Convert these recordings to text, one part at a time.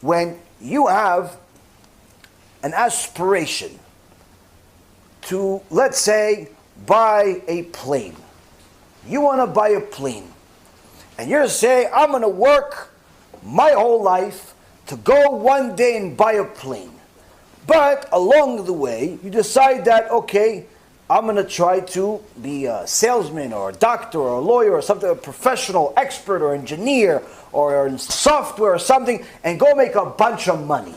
when you have an aspiration to, let's say, buy a plane. You want to buy a plane. And you're saying, I'm going to work my whole life to go one day and buy a plane. But along the way, you decide that, okay, I'm going to try to be a salesman or a doctor or a lawyer or something, a professional expert or engineer or in software or something, and go make a bunch of money.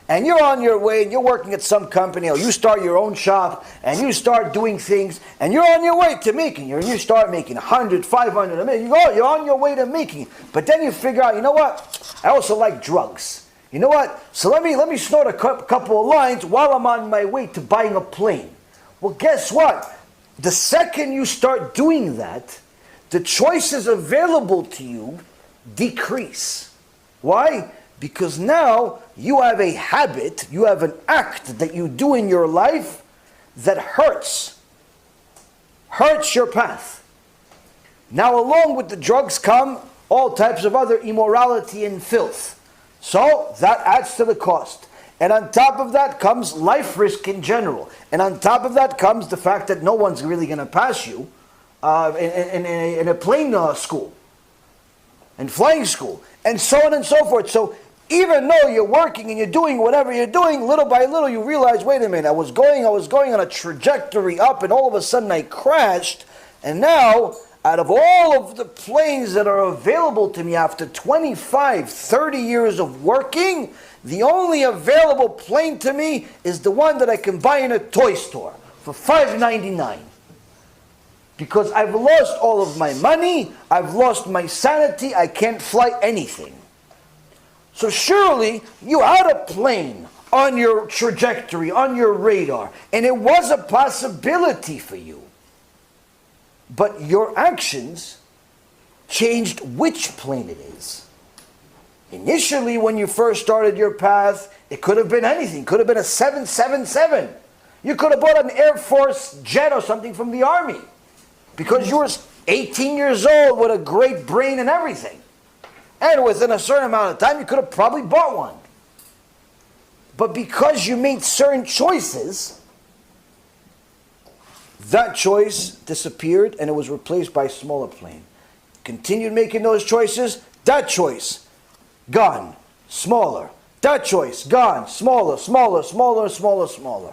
And you're on your way and you're working at some company, or you start your own shop and you start doing things, and you're on your way to making it. And you start making 100, 500, a million. You're on your way to making it. But then you figure out, you know what? I also like drugs. You know what? So let me snort a couple of lines while I'm on my way to buying a plane. Well, guess what? The second you start doing that, the choices available to you decrease. Why? Because now you have a habit, you have an act that you do in your life that hurts your path. Now along with the drugs come all types of other immorality and filth. So that adds to the cost. And on top of that comes life risk in general. And on top of that comes the fact that no one's really going to pass you in a plane school, and flying school, and so on and so forth. So even though you're working and you're doing whatever you're doing, little by little you realize, wait a minute, I was going on a trajectory up, and all of a sudden I crashed, and now out of all of the planes that are available to me after 25, 30 years of working, the only available plane to me is the one that I can buy in a toy store for $5.99. Because I've lost all of my money, I've lost my sanity, I can't fly anything. So surely you had a plane on your trajectory, on your radar, and it was a possibility for you. But your actions changed which plane it is. Initially, when you first started your path, it could have been anything. It could have been a 777. You could have bought an Air Force jet or something from the Army, because you were 18 years old with a great brain and everything. And within a certain amount of time, you could have probably bought one. But because you made certain choices, that choice disappeared and it was replaced by a smaller plane. Continued making those choices, that choice gone, smaller. That choice gone, smaller, smaller, smaller, smaller, smaller.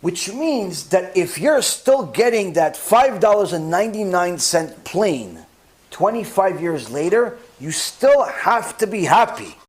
Which means that if you're still getting that $5.99 plane 25 years later, you still have to be happy.